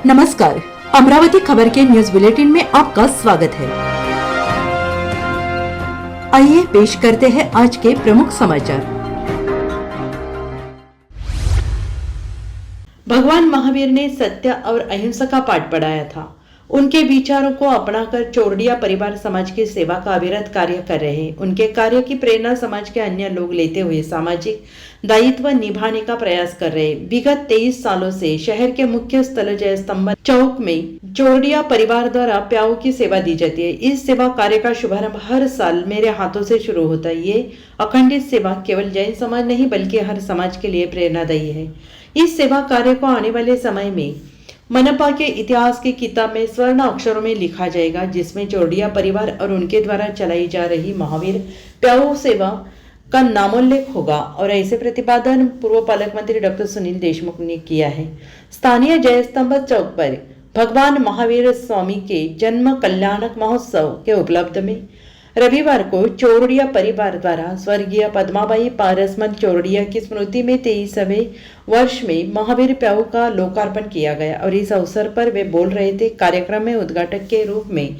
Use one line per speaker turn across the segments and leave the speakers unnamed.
नमस्कार, अमरावती खबर के न्यूज बुलेटिन में आपका स्वागत है। आइए पेश करते हैं आज के प्रमुख समाचार। भगवान महावीर ने सत्य और अहिंसा का पाठ पढ़ाया था। उनके विचारों को अपनाकर चोरडिया परिवार समाज की सेवा का अविरत कार्य कर रहे हैं। उनके कार्य की प्रेरणा समाज के अन्य लोग लेते हुए सामाजिक दायित्व निभाने का प्रयास कर रहे हैं। विगत 23 सालों से शहर के मुख्य स्थल जय स्तंभ चौक में चोरडिया परिवार द्वारा प्याऊ की सेवा दी जाती है। इस सेवा कार्य का शुभारंभ हर साल मेरे हाथों से शुरू होता है। ये अखंडित सेवा केवल जैन समाज नहीं बल्कि हर समाज के लिए प्रेरणादायी है। इस सेवा कार्य को आने वाले समय में मनपा के इतिहास की किताब में स्वर्ण अक्षरों में लिखा जाएगा, जिसमें चोरडिया परिवार और उनके द्वारा चलाई जा रही महावीर प्याऊ सेवा का नामोल्लेख होगा। और ऐसे प्रतिपादन पूर्व पालक मंत्री डॉक्टर सुनील देशमुख ने किया है। स्थानीय जय स्तंभ चौक पर भगवान महावीर स्वामी के जन्म कल्याणक महोत्सव के उपलब्ध में रविवार को चोरडिया परिवार द्वारा स्वर्गीय पद्माबाई पारसमल चोरडिया की स्मृति में 23वें वर्ष में महावीर प्याऊ का लोकार्पण किया गया और इस अवसर पर वे बोल रहे थे। कार्यक्रम में उद्घाटक के रूप में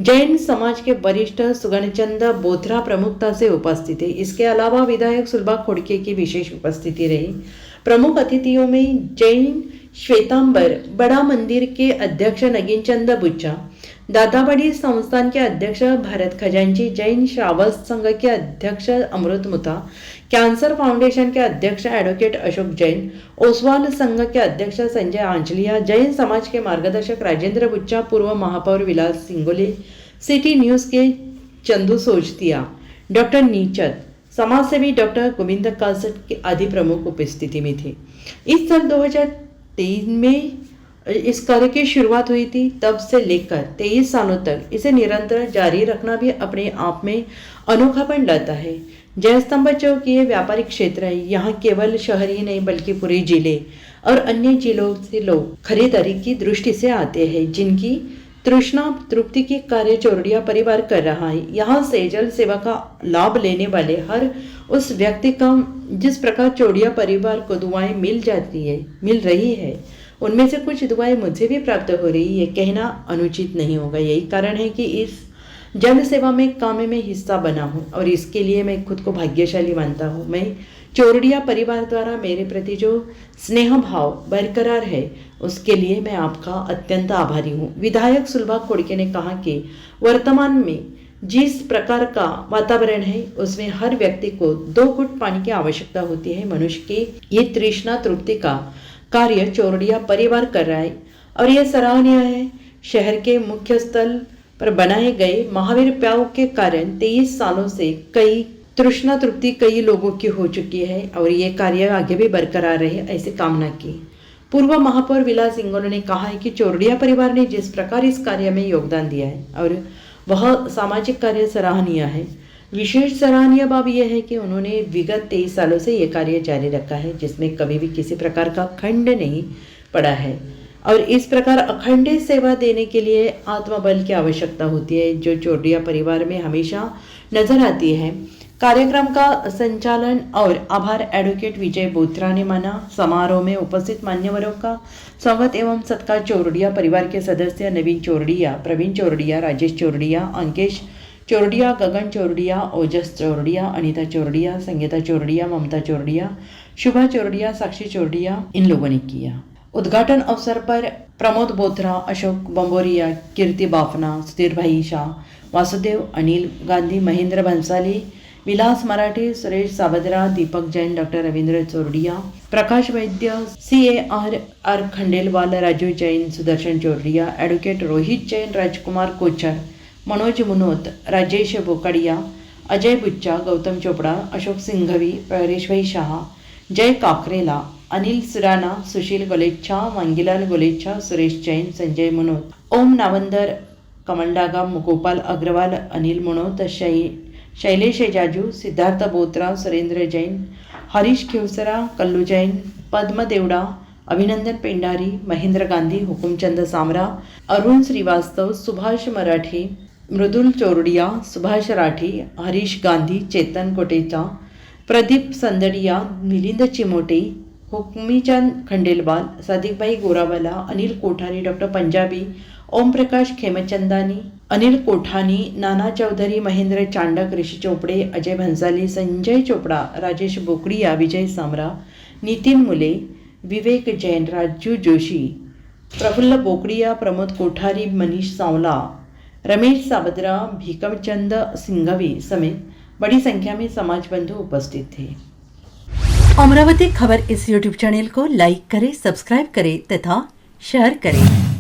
जैन समाज के वरिष्ठ सुगणचंद बोथरा प्रमुखता से उपस्थित थे। इसके अलावा विधायक सुलभा खोड़के की विशेष उपस्थिति रही। प्रमुख अतिथियों में जैन श्वेतांबर बड़ा मंदिर के अध्यक्ष नगीनचंद बुच्चा, दादाबड़ी संस्थान के अध्यक्ष भारत खजांची, जैन श्रावक संघ के अध्यक्ष अमृत मुता, कैंसर फाउंडेशन के अध्यक्ष एडवोकेट अशोक जैन, ओसवाल संघ के अध्यक्ष संजय आंचलिया, जैन समाज के मार्गदर्शक राजेंद्र बुच्चा, पूर्व महापौर विलास सिंगोले, सिटी न्यूज के चंदू सोजतिया, डॉक्टर नीचत, समाजसेवी डॉक्टर गोविंद कासट आदि प्रमुख उपस्थिति में थे। इस साल 2023 में इस कार्य की शुरुआत हुई थी। तब से लेकर 23 सालों तक इसे निरंतर जारी रखना भी अपने आप में अनोखापन लाता है। जय स्तंभ चौक ये व्यापारिक क्षेत्र है। यहाँ केवल शहर ही नहीं बल्कि पूरे जिले और अन्य जिलों से लोग खरीदारी की दृष्टि से आते हैं, जिनकी तृष्णा तृप्ति की कार्य चोरडिया परिवार कर रहा है। यहाँ से जल सेवा का लाभ लेने वाले हर उस व्यक्ति का जिस प्रकार चोरडिया परिवार को दुआएं मिल रही है, उनमें से कुछ दुआएं मुझे भी प्राप्त हो रही। ये कहना अनुचित नहीं होगा। यही कारण है कि इस जन सेवा में काम में हिस्सा बना हूँ और इसके लिए मैं खुद को भाग्यशाली मानता हूँ। मैं चोरडिया परिवार द्वारा मेरे प्रति जो स्नेह भाव बरकरार है, उसके लिए मैं आपका अत्यंत आभारी हूँ। विधायक सुलभा खोड़के ने कहा कि वर्तमान में जिस प्रकार का वातावरण है, उसमें हर व्यक्ति को 2 घुट पानी की आवश्यकता होती है। मनुष्य की ये तृष्णा तृप्ति का कार्य चोरडिया परिवार कर रहा है और यह सराहनीय है। शहर के मुख्य स्थल पर बनाए गए महावीर प्याऊ के कारण 23 सालों से कई तृष्णा तृप्ति कई लोगों की हो चुकी है और ये कार्य आगे भी बरकरार रहे, ऐसी कामना की। पूर्व महापौर विलास सिंगोले ने कहा है कि चोरडिया परिवार ने जिस प्रकार इस कार्य में योगदान दिया है और वह सामाजिक कार्य सराहनीय है। विशेष सराहनीय बात यह है कि उन्होंने विगत 23 सालों से ये कार्य जारी रखा है, जिसमें कभी भी किसी प्रकार का खंड नहीं पड़ा है। और इस प्रकार अखंड सेवा देने के लिए आत्मबल की आवश्यकता होती है, जो चोरडिया परिवार में हमेशा नजर आती है। कार्यक्रम का संचालन और आभार एडवोकेट विजय बोथरा ने माना। समारोह में उपस्थित मान्यवरों का स्वागत एवं सत्कार चोरडिया परिवार के सदस्य नवीन चोरडिया, प्रवीण चोरडिया, राजेश चोरडिया, अंकेश चोरडिया, गगन चोरडिया, ओजस चोरडिया, अनीता चोरडिया, संगीता चोरडिया, ममता चोरडिया, शुभा चोरडिया, साक्षी चोरडिया, इन लोगों ने किया। उद्घाटन अवसर पर प्रमोद बोथरा, अशोक बंबोरिया, कीर्ति बाफना, सुधीर भाई शाह, वासुदेव, अनिल गांधी, महेंद्र भंसाली, विलास मराठी, सुरेश साबदरा, दीपक जैन, डॉक्टर रविंद्र चोरडिया, प्रकाश वैद्य, CAR खंडेलवाल, राजू जैन, सुदर्शन चोरडिया, एडवोकेट रोहित जैन, राजकुमार कोचर, मनोज मुनोत, राजेश बोकड़िया, अजय बुच्चा, गौतम चोपड़ा, अशोक सिंघवी, परेश भाई शाह, जय काकरेला, अनिल सुराना, सुशील गोलेच्छा, मांगीलाल गोलेच्छा, सुरेश जैन, संजय मुनोत, ओम नावंदर, कमल डागा, गोपाल अग्रवाल, अनिल मुनोत, शैलेश जाजू, सिद्धार्थ बोत्रा, सुरेंद्र जैन, हरीश खिवसरा, कल्लू जैन, पद्म देवड़ा, अभिनंदन पेंडारी, महेंद्र गांधी, हुकुमचंद सामरा, अरुण श्रीवास्तव, सुभाष मराठी, मृदुल चोरडिया, सुभाष राठी, हरीश गांधी, चेतन कोटेचा, प्रदीप संदडिया, मिलिंद चिमोटे, हुकमीचंद खंडेलवाल, सादिकभाई गोरावाला, अनिल कोठारी, डॉक्टर पंजाबी, ओम प्रकाश खेमचंदानी, अनिल कोठानी, नाना चौधरी, महेंद्र चांडक, ऋषि चोपड़े, अजय भंसाली, संजय चोपड़ा, राजेश बोकड़िया, विजय सामरा, नितिन मुले, विवेक जैन, राजू जोशी, प्रफुल्ल बोकड़िया, प्रमोद कोठारी, मनीष सांवला, रमेश साबद्रा, भीकमचंद सिंघवी समेत बड़ी संख्या में समाज बंधु उपस्थित थे।
अमरावती खबर इस यूट्यूब चैनल को लाइक करें, सब्सक्राइब करें तथा शेयर करें।